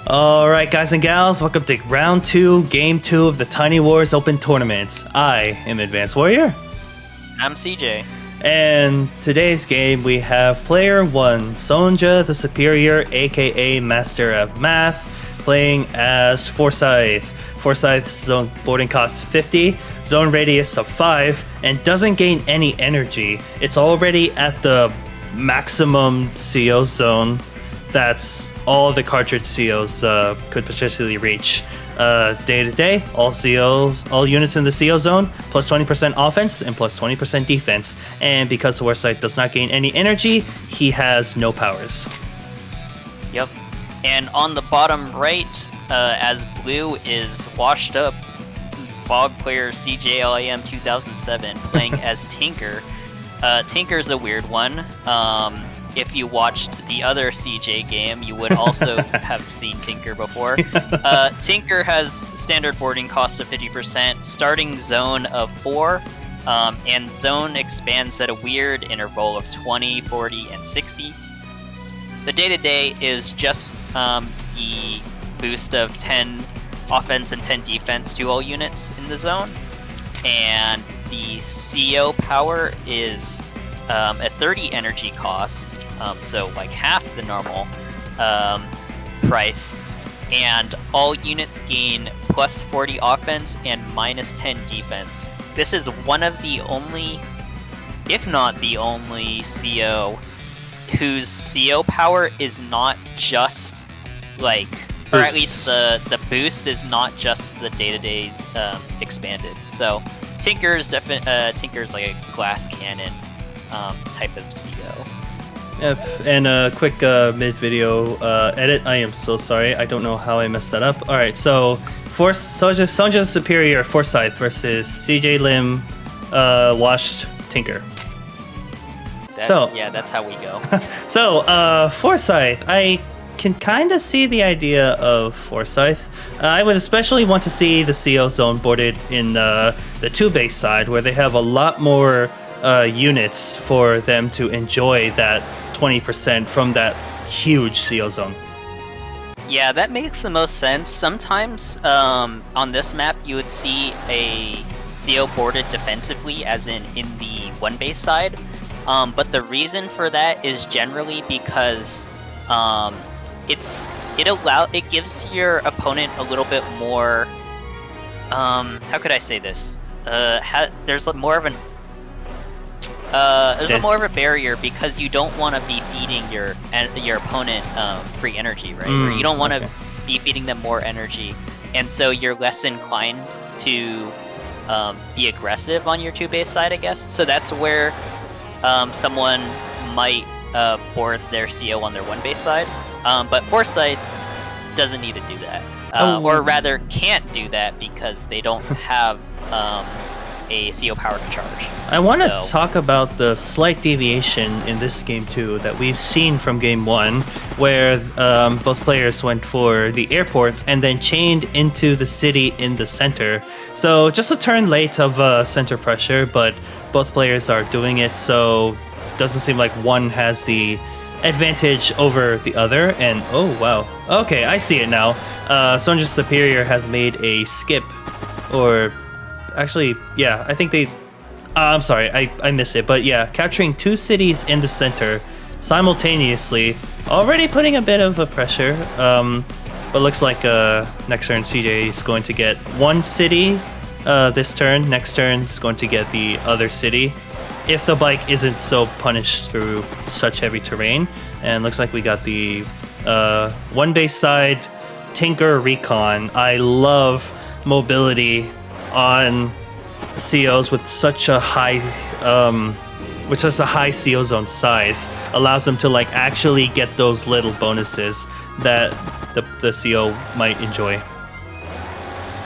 Alright guys and gals, welcome to round 2, game 2 of the Tiny Wars Open Tournament. I am Advanced Warrior. I'm CJ. And today's game we have player 1, Sonja the Superior, aka Master of Math, playing as Forsythe. Forsythe's zone boarding costs 50, zone radius of 5, and doesn't gain any energy. It's already at the maximum CO zone. That's all the cartridge COs could potentially reach. Day to day, all units in the CO zone, plus 20% offense and plus 20% defense. And because Forsythe does not gain any energy, he has no powers. Yep. And on the bottom right, as blue is washed up, Fog player cjlim2007 playing as Tinker. Tinker's a weird one. If you watched the other CJ game, you would also have seen Tinker before. Tinker has standard boarding cost of 50%, starting zone of 4, and zone expands at a weird interval of 20, 40, and 60. The day-to-day is just the boost of 10 offense and 10 defense to all units in the zone, and the CO power is at 30 energy cost, so like half the normal price, and all units gain plus 40 offense and minus 10 defense. This is one of the only, if not the only, CO whose CO power is not just like, or at least the boost is not just the day-to-day expanded. So Tinker's Tinker's like a glass cannon type of CO. Yep, and a quick mid-video edit. I am so sorry. I don't know how I messed that up. Alright, so Sonja Superior Forsythe versus cjlim washed Tinker. Yeah, that's how we go. So, Forsythe, I can kind of see the idea of Forsythe. I would especially want to see the CO zone boarded in the 2-base side, where they have a lot more units for them to enjoy that 20% from that huge CO zone. Yeah, that makes the most sense. Sometimes on this map you would see a CO boarded defensively, as in the 1-base side. But the reason for that is generally because it gives your opponent a little bit more. How could I say this? There's more of a barrier, because you don't want to be feeding your opponent free energy, right? Or you don't want to be feeding them more energy, and so you're less inclined to be aggressive on your 2-base side, I guess. So that's where someone might board their CO on their 1-base side, but Forsythe doesn't need to do that, or rather can't do that, because they don't have a CO power to charge. I want to talk about the slight deviation in this game too that we've seen from game 1, where both players went for the airport and then chained into the city in the center. So just a turn late of center pressure, but both players are doing it, so doesn't seem like one has the advantage over the other. And oh wow, okay, I see it now. Sonja Superior has made a skip, or actually, yeah, I think they... I'm sorry, I missed it, but yeah, capturing 2 cities in the center simultaneously, already putting a bit of a pressure, but looks like next turn CJ is going to get 1 city this turn, next turn is going to get the other city, if the bike isn't so punished through such heavy terrain. And looks like we got the 1-base side Tinker Recon. I love mobility on COs with such a high CO zone size. Allows them to like actually get those little bonuses that the CO might enjoy.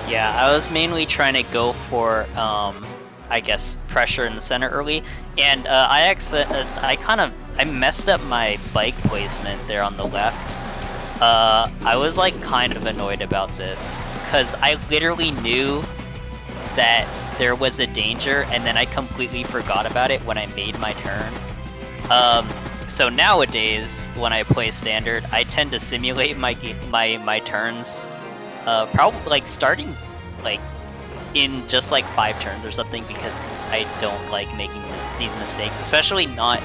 Yeah, I was mainly trying to go for I guess pressure in the center early, and I messed up my bike placement there on the left. I was like kind of annoyed about this, because I literally knew that there was a danger, and then I completely forgot about it when I made my turn. So nowadays, when I play standard, I tend to simulate my turns, probably like starting like in just like 5 turns or something, because I don't like making these mistakes, especially not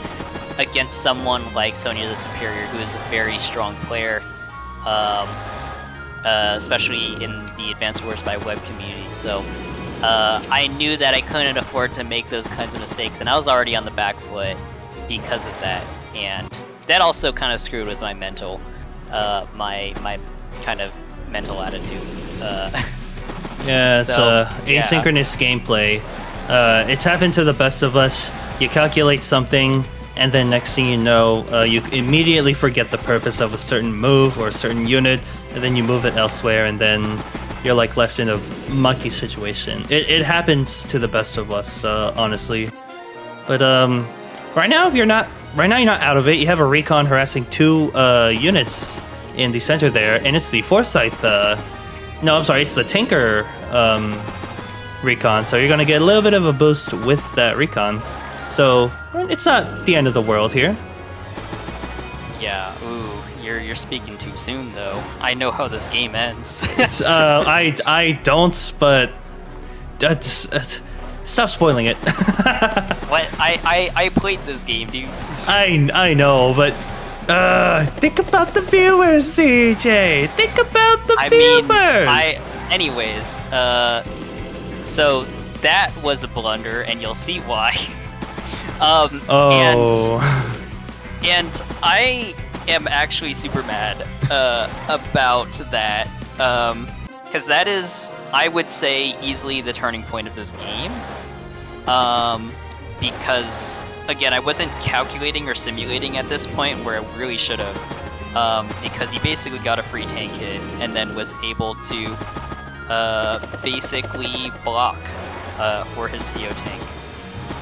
against someone like Sonja the Superior, who is a very strong player, especially in the Advanced Wars by Web community. So I knew that I couldn't afford to make those kinds of mistakes, and I was already on the back foot because of that, and that also kind of screwed with my mental, my kind of mental attitude. Yeah, it's asynchronous gameplay. It's happened to the best of us. You calculate something, and then next thing you know, you immediately forget the purpose of a certain move or a certain unit, and then you move it elsewhere, and then you're like left in a mucky situation. It happens to the best of us, honestly. But right now you're not out of it. You have a recon harassing 2 units in the center there, and it's the Forsythe. No, I'm sorry, it's the Tinker recon. So you're gonna get a little bit of a boost with that recon. So it's not the end of the world here. Yeah. Ooh, you're speaking too soon, though. I know how this game ends. It's I don't, but that's stop spoiling it. What? I played this game, dude. I know, but think about the viewers, CJ. Think about the viewers. Anyways, so that was a blunder, and you'll see why. And I am actually super mad about that, because that is, I would say, easily the turning point of this game. Because again, I wasn't calculating or simulating at this point, where I really should have, because he basically got a free tank hit and then was able to basically block for his CO tank.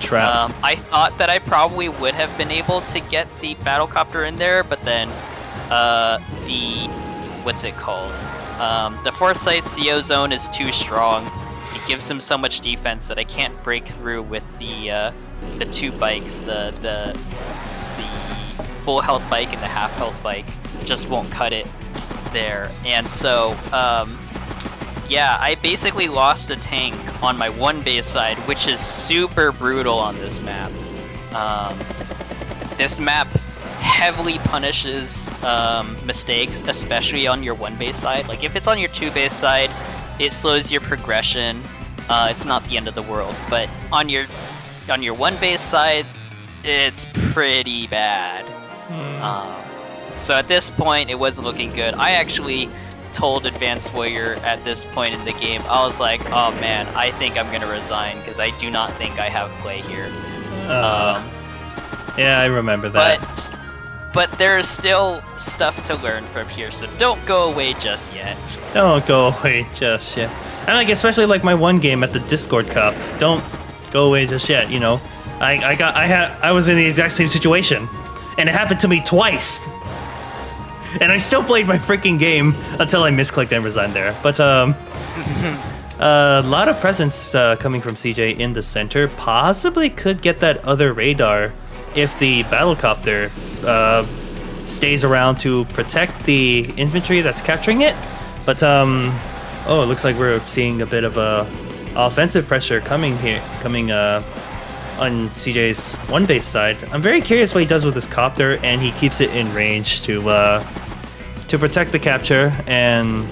Trap. I thought that I probably would have been able to get the battlecopter in there, but then what's it called? The Forsythe CO zone is too strong. It gives him so much defense that I can't break through with the 2 bikes. The full health bike and the half health bike just won't cut it there. And so yeah, I basically lost a tank on my 1 base side, which is super brutal on this map. This map heavily punishes mistakes, especially on your 1 base side. Like, if it's on your 2 base side, it slows your progression. It's not the end of the world. But on your 1 base side, it's pretty bad. So at this point, it wasn't looking good. I actually told Advanced Warrior at this point in the game, I was like, oh man, I think I'm gonna resign, because I do not think I have play here. Yeah, I remember that. But there's still stuff to learn from here, so don't go away just yet. Don't go away just yet. And like, especially like my 1 game at the Discord Cup, don't go away just yet. You know, I was in the exact same situation, and it happened to me twice. And I still played my freaking game until I misclicked and resigned there. But a lot of presence coming from CJ in the center. Possibly could get that other radar if the battlecopter stays around to protect the infantry that's capturing it. But oh, it looks like we're seeing a bit of offensive pressure coming on CJ's 1 base side. I'm very curious what he does with his copter, and he keeps it in range to protect the capture. And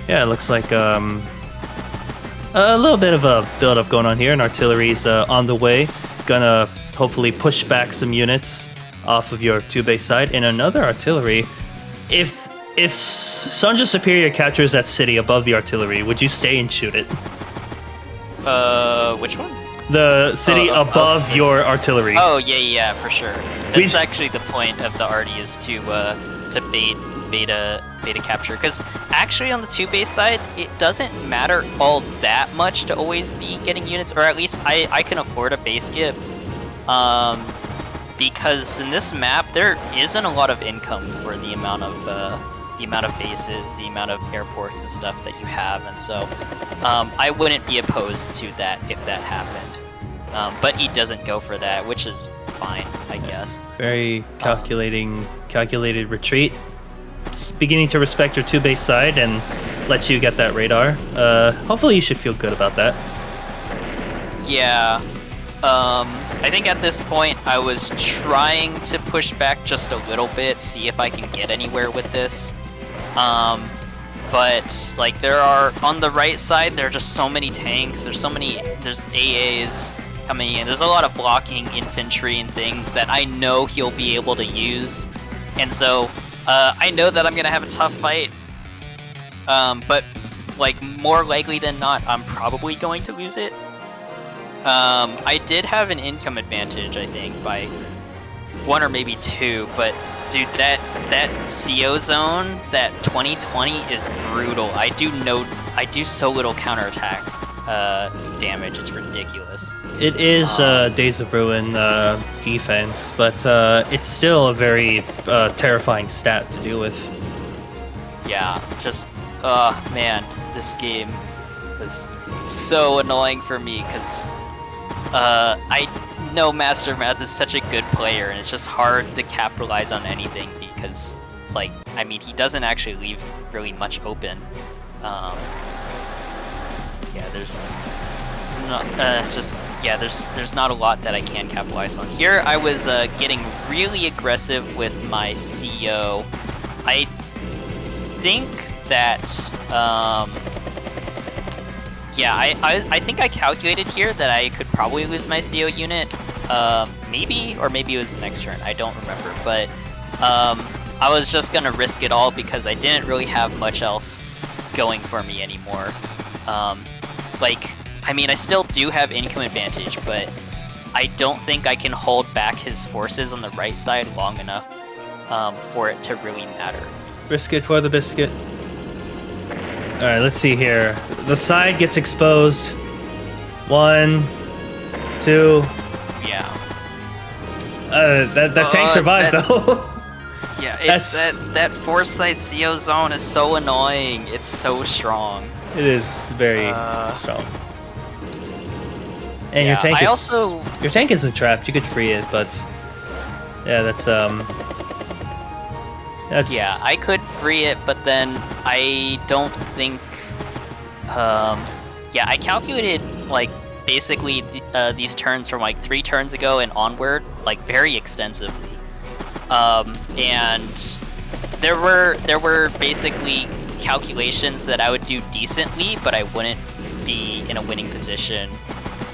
yeah, it looks like a little bit of a build-up going on here, and artillery's on the way, gonna hopefully push back some units off of your 2 base side. And another artillery. If Sonja Superior captures that city above the artillery, would you stay and shoot it? Which one? The city above your artillery. Oh, yeah, for sure. That's actually the point of the arty, is to beta capture. Because actually on the 2 base side, it doesn't matter all that much to always be getting units, or at least I can afford a base skip. Because in this map, there isn't a lot of income for the amount of bases, the amount of airports and stuff that you have, and so I wouldn't be opposed to that if that happened. But he doesn't go for that, which is fine, I guess. Very calculated retreat. Beginning to respect your 2-base side and lets you get that radar. Hopefully you should feel good about that. Yeah. I think at this point I was trying to push back just a little bit, see if I can get anywhere with this. But like there are on the right side, there are just so many tanks. There's AAs coming in. There's a lot of blocking infantry and things that I know he'll be able to use, and so I know that I'm gonna have a tough fight. But like more likely than not, I'm probably going to lose it. I did have an income advantage, I think, by 1 or maybe 2, but dude, that CO zone, that 2020 is brutal. I do so little counterattack damage, it's ridiculous. It is Days of Ruin defense, but it's still a very terrifying stat to deal with. Yeah, just, man, this game was so annoying for me, because I know Master Math is such a good player, and it's just hard to capitalize on anything because, like, I mean, he doesn't actually leave really much open. Yeah, there's not a lot that I can capitalize on. Here, I was getting really aggressive with my CO. I think that, yeah, I think I calculated here that I could probably lose my CO unit, maybe it was next turn, I don't remember, but I was just gonna risk it all because I didn't really have much else going for me anymore. Like, I mean, I still do have income advantage, but I don't think I can hold back his forces on the right side long enough for it to really matter. Risk it for the biscuit. Alright, let's see here. The side gets exposed. 1, 2. Yeah. That tank survived though. Yeah, it's that Forsythe CO zone is so annoying. It's so strong. It is very strong. And yeah, your tank isn't trapped. You could free it, but yeah, that's yeah, I could free it, but then I don't think. Yeah, I calculated like basically these turns from like 3 turns ago and onward, like very extensively. And there were basically calculations that I would do decently, but I wouldn't be in a winning position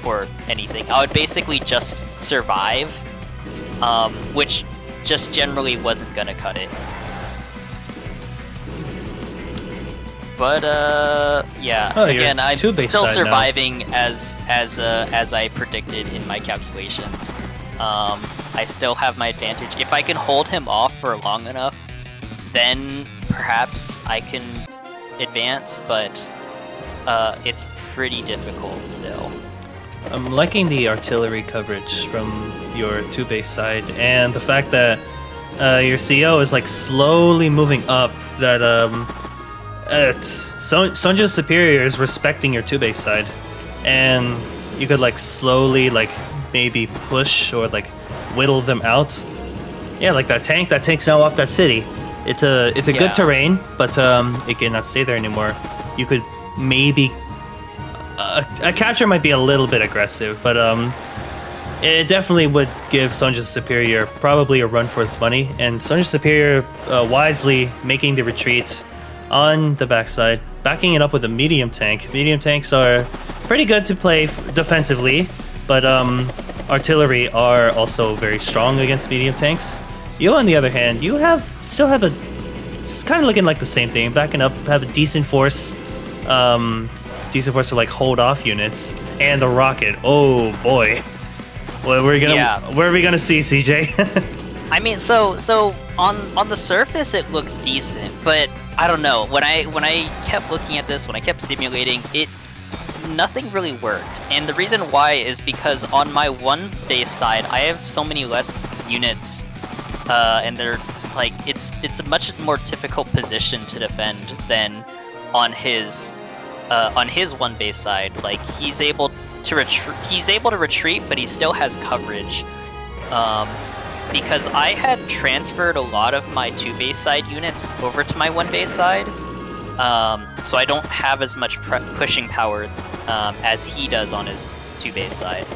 or anything. I would basically just survive, which just generally wasn't gonna cut it. But yeah, again, I'm still surviving as I predicted in my calculations. I still have my advantage. If I can hold him off for long enough, then perhaps I can advance, but it's pretty difficult still. I'm liking the artillery coverage from your 2-base side, and the fact that your CO is like slowly moving up. That SonjaTheSuperior is respecting your 2-base side, and you could like slowly like maybe push or like whittle them out. Yeah, like that tank's now off that city. It's a good terrain, but it cannot stay there anymore. You could maybe a capture might be a little bit aggressive, but it definitely would give SonjaTheSuperior probably a run for its money, and SonjaTheSuperior wisely making the retreat on the backside, backing it up with a medium tank. Medium tanks are pretty good to play defensively, but artillery are also very strong against medium tanks. You, on the other hand, you still have a, it's kind of looking like the same thing, backing up, have a decent force to like hold off units, and the rocket. Oh boy, what are we gonna see, CJ? I mean, so on the surface it looks decent, but I don't know. When I kept looking at this, when I kept simulating it, nothing really worked. And the reason why is because on my 1-base side, I have so many less units, and they're like it's a much more difficult position to defend than on his 1-base side. Like he's able to retreat. He's able to retreat, but he still has coverage. Because I had transferred a lot of my 2 base side units over to my 1 base side, so I don't have as much pushing power as he does on his 2 base side.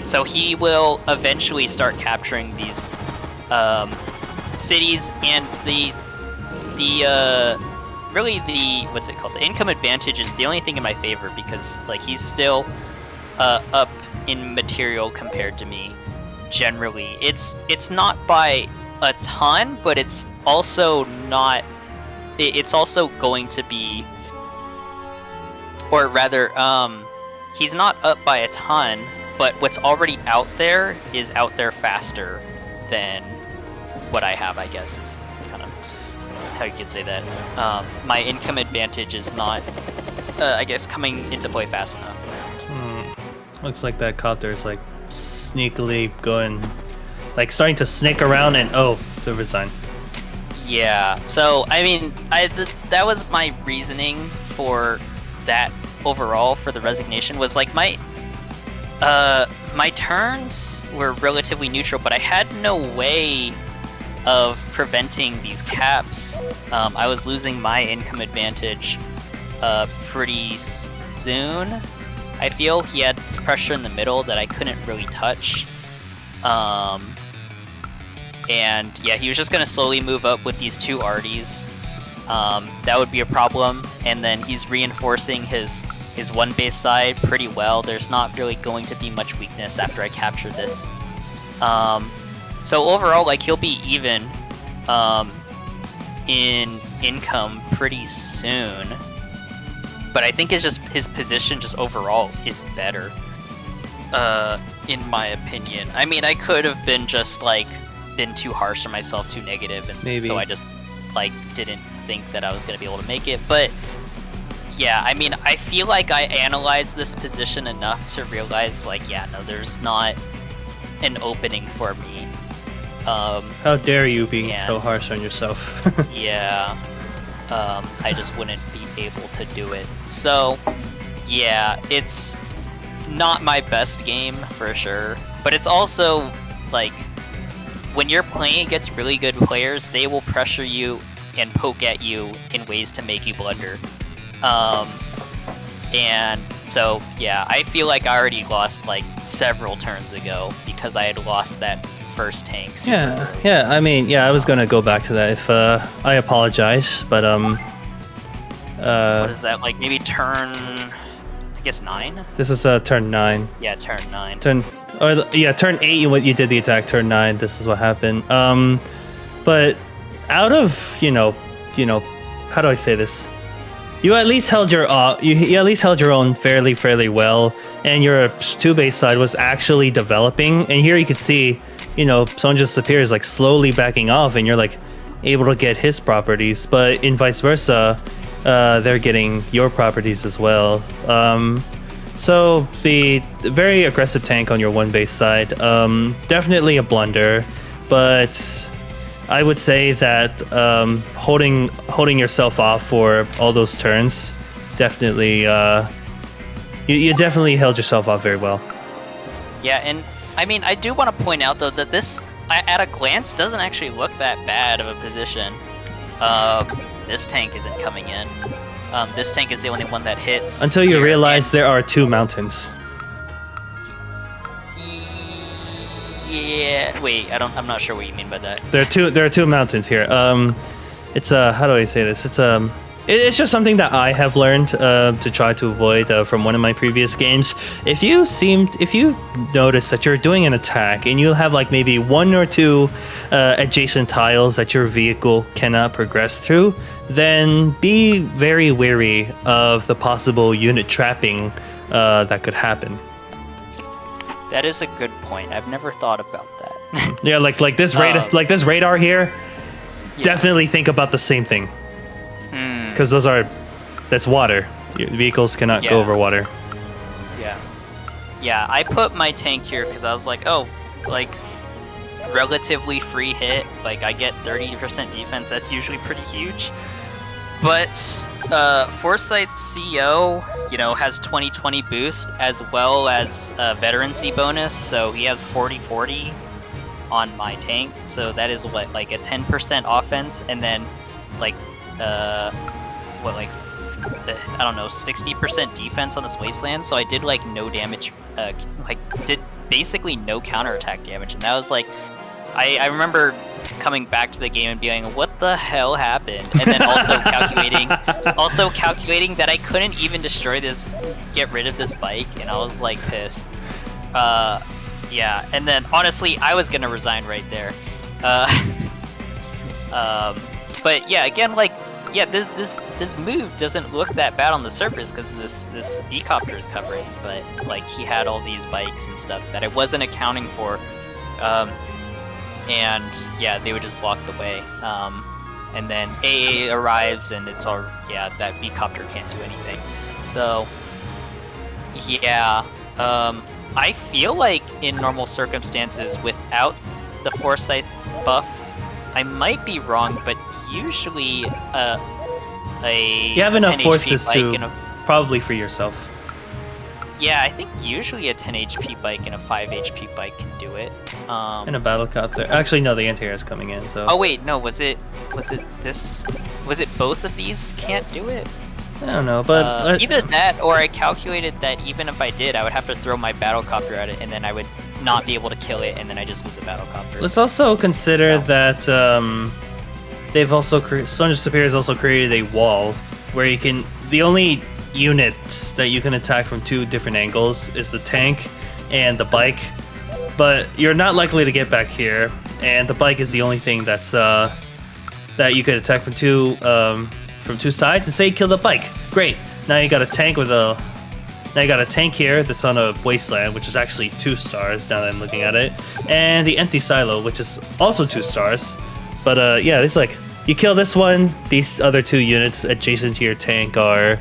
So he will eventually start capturing these cities, and really the what's it called? The income advantage is the only thing in my favor, because like he's still up in material compared to me. Generally, it's not by a ton, but it's also not. It's also going to be, or rather, he's not up by a ton, but what's already out there is out there faster than what I have, I guess, is kind of how you could say that. My income advantage is not, I guess, coming into play fast enough. Looks like that copter's like sneakily going, like starting to snake around and to resign. Yeah, so I mean, that was my reasoning for that overall for the resignation, was like my turns were relatively neutral, but I had no way of preventing these caps. I was losing my income advantage pretty soon. I feel he had this pressure in the middle that I couldn't really touch. And yeah, he was just gonna slowly move up with these 2 arties. That would be a problem. And then he's reinforcing his 1 base side pretty well. There's not really going to be much weakness after I capture this. So overall, like, he'll be even in income pretty soon. But I think it's just his position just overall is better, in my opinion. I mean, I could have been just like been too harsh on myself, too negative, and maybe. So I just like didn't think that I was gonna be able to make it. But yeah, I mean, I feel like I analyzed this position enough to realize, like, yeah, no, there's not an opening for me. How dare you be so harsh on yourself? Yeah, I just wouldn't be able to do it. So yeah, it's not my best game for sure, but it's also like when you're playing against really good players, they will pressure you and poke at you in ways to make you blunder. And so yeah, I feel like I already lost like several turns ago because I had lost that first tank. Yeah, I mean, yeah, I was gonna go back to that if I apologize, but what is that, like maybe turn, I guess 9? This is turn 9. Yeah, turn 9. Turn 8 you did the attack, turn 9 this is what happened. But out of, you know, how do I say this? You at least held your you at least held your own fairly well, and your 2 base side was actually developing. And here you could see, you know, SonjaTheSuperior is like slowly backing off, and you're like able to get his properties. But in vice versa, they're getting your properties as well. So the very aggressive tank on your 1 base side, definitely a blunder, but I would say that holding yourself off for all those turns, definitely you definitely held yourself off very well. Yeah, and I mean, I do want to point out though that this, at a glance, doesn't actually look that bad of a position. This tank isn't coming in. This tank is the only one that hits. Until you realize there are 2 mountains. Yeah. Wait, I'm not sure what you mean by that. There are 2 mountains here. It's how do I say this? It's just something that I have learned to try to avoid from one of my previous games. If you notice that you're doing an attack and you'll have like maybe 1 or 2 adjacent tiles that your vehicle cannot progress through, then be very wary of the possible unit trapping that could happen. That is a good point. I've never thought about that. Yeah, like this radar here. Yeah. Definitely think about the same thing. Because that's water. Your vehicles cannot go over water. Yeah. Yeah, I put my tank here because I was like, oh, like, relatively free hit. Like, I get 30% defense. That's usually pretty huge. But Forsythe's CEO, you know, has 20/20 boost as well as a veterancy bonus, so he has 40/40 on my tank. So that is what, like a 10% offense, and then like I don't know, 60% defense on this wasteland. So I did like no damage, did basically no counterattack damage, and that was like, I remember coming back to the game and being, what the hell happened? And then also calculating that I couldn't even get rid of this bike, and I was like pissed. Yeah, and then honestly, I was gonna resign right there. But yeah, again, like, yeah, this move doesn't look that bad on the surface because this B-copter is covering, but like he had all these bikes and stuff that I wasn't accounting for. And yeah, they would just block the way. And then AA arrives, and it's all, yeah, that B-copter can't do anything. So yeah, I feel like in normal circumstances, without the Forsythe buff, I might be wrong, but usually you have enough 10 forces HP to probably free yourself. Yeah, I think usually a 10 HP bike and a 5 HP bike can do it. And a battle copter. Actually, no, the anti-air is coming in. So. Oh wait, no, was it both of these can't do it? I don't know, but either that, or I calculated that even if I did, I would have to throw my battle copter at it, and then I would not be able to kill it, and then I just lose a battle copter. Let's also consider that they've also SonjaTheSuperior has also created a wall where you can. The only units that you can attack from two different angles is the tank and the bike, but you're not likely to get back here, and the bike is the only thing that's that you could attack from two sides. And say you kill the bike, great. Now you got a tank here that's on a wasteland, which is actually 2 stars now that I'm looking at it, and the empty silo, which is also 2 stars. But yeah, it's like you kill this one, these other 2 units adjacent to your tank are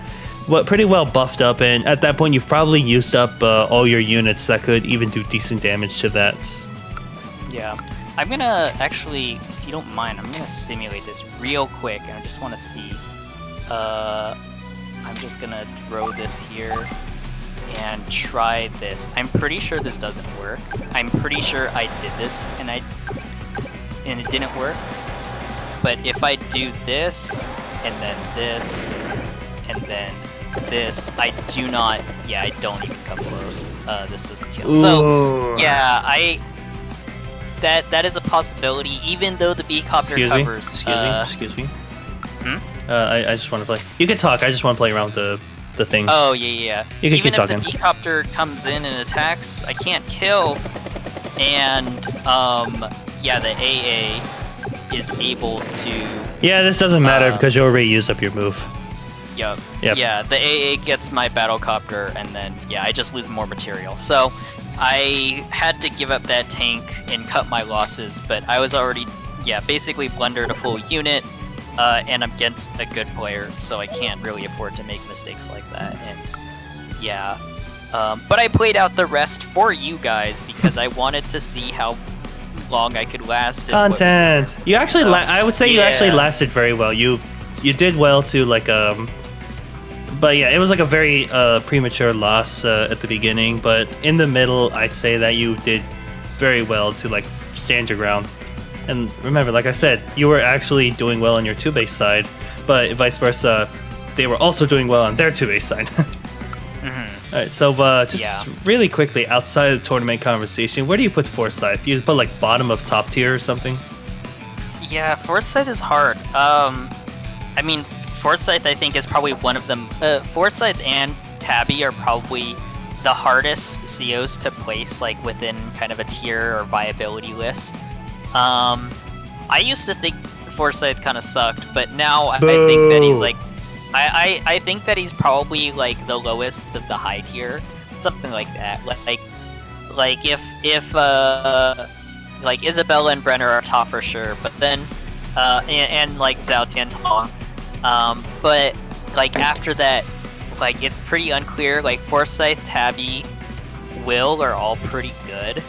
pretty well buffed up, and at that point you've probably used up all your units that could even do decent damage to that. Yeah, I'm gonna actually, if you don't mind, I'm gonna simulate this real quick, and I just want to see. I'm just gonna throw this here and try this. I'm pretty sure this doesn't work. I'm pretty sure I did this and it didn't work. But if I do this and then this and then this, I don't even come close. This doesn't kill. Ooh. So yeah, that is a possibility, even though the B-copter covers. Excuse me. I just want to play. You can talk. I just want to play around with the thing. Oh yeah. You can keep talking. Even if the B-copter comes in and attacks, I can't kill. And yeah, the AA is able to. Yeah, this doesn't matter because you already used up your move. Yep. Yep. Yeah, the AA gets my battle copter, and then yeah, I just lose more material. So I had to give up that tank and cut my losses, but I was already basically blundered a full unit. And I'm against a good player, so I can't really afford to make mistakes like that. And yeah, but I played out the rest for you guys because I wanted to see how long I could last. Content. You actually, I would say you actually lasted very well. You did well to like but yeah, it was like a very premature loss at the beginning, but in the middle, I'd say that you did very well to like stand your ground. And remember, like I said, you were actually doing well on your 2-base side, but vice versa, they were also doing well on their 2-base side. Mm-hmm. Alright, so just really quickly, outside of the tournament conversation, where do you put Forsythe? You put like bottom of top tier or something? Yeah, Forsythe is hard. I mean, Forsythe I think is probably one of them. Forsythe and Tabby are probably the hardest COs to place like within kind of a tier or viability list. I used to think Forsythe kind of sucked, but now I think that he's like, I think that he's probably like the lowest of the high tier, something like that. Like if like Isabella and Brenner are top for sure, but then and like Zhao Tiantong, but like after that, like it's pretty unclear. Like Forsythe, Tabby, Will are all pretty good.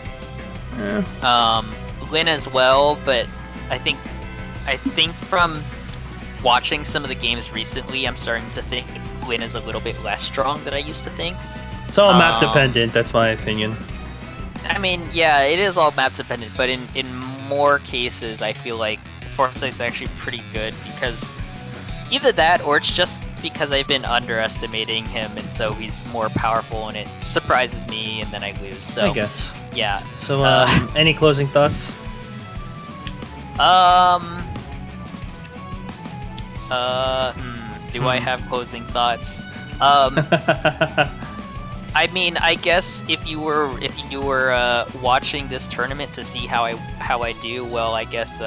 Yeah. Lynn as well, but I think from watching some of the games recently, I'm starting to think Lin is a little bit less strong than I used to think. It's all map dependent. That's my opinion. I mean, yeah, it is all map dependent, but in more cases, I feel like Forsythe is actually pretty good because either that or it's just because I've been underestimating him, and so he's more powerful, and it surprises me, and then I lose. So I guess. Yeah. So, any closing thoughts? Do I have closing thoughts? I mean, I guess if you were watching this tournament to see how I do, well, I guess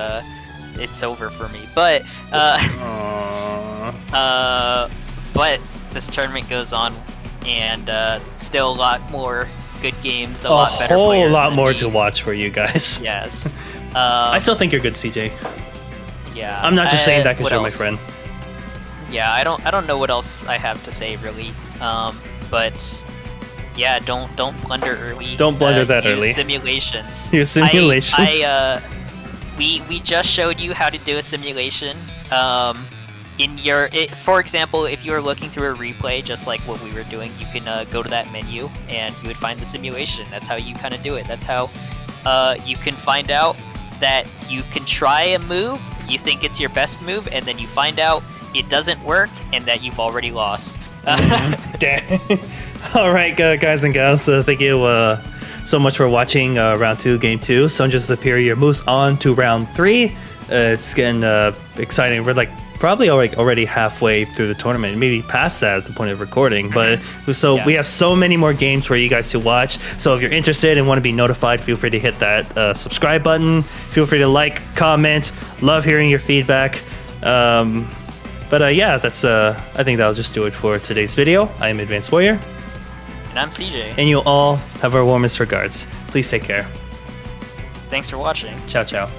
it's over for me. But but this tournament goes on, and still a lot more good games, a lot better players. A whole lot more me. to watch for you guys. Yes. I still think you're good, CJ. Yeah. I'm not just saying that because what you're else? my friend. Yeah, I don't know what else I have to say really. But yeah, don't blunder early. Don't blunder that use early. Simulations. Use simulations. We just showed you how to do a simulation. For example, if you were looking through a replay, just like what we were doing, you can go to that menu and you would find the simulation. That's how you kind of do it. That's how you can find out that you can try a move, you think it's your best move, and then you find out it doesn't work and that you've already lost. Damn. All right, guys and gals, thank you so much for watching round 2, game 2. SonjaTheSuperior moves on to round 3. It's getting exciting. We're like probably already halfway through the tournament, maybe past that at the point of recording. But we have so many more games for you guys to watch. So if you're interested and want to be notified, feel free to hit that subscribe button. Feel free to like, comment. Love hearing your feedback. Yeah, that's I think that'll just do it for today's video. I am Advanced Warrior. And I'm CJ. And you all have our warmest regards. Please take care. Thanks for watching. Ciao, ciao.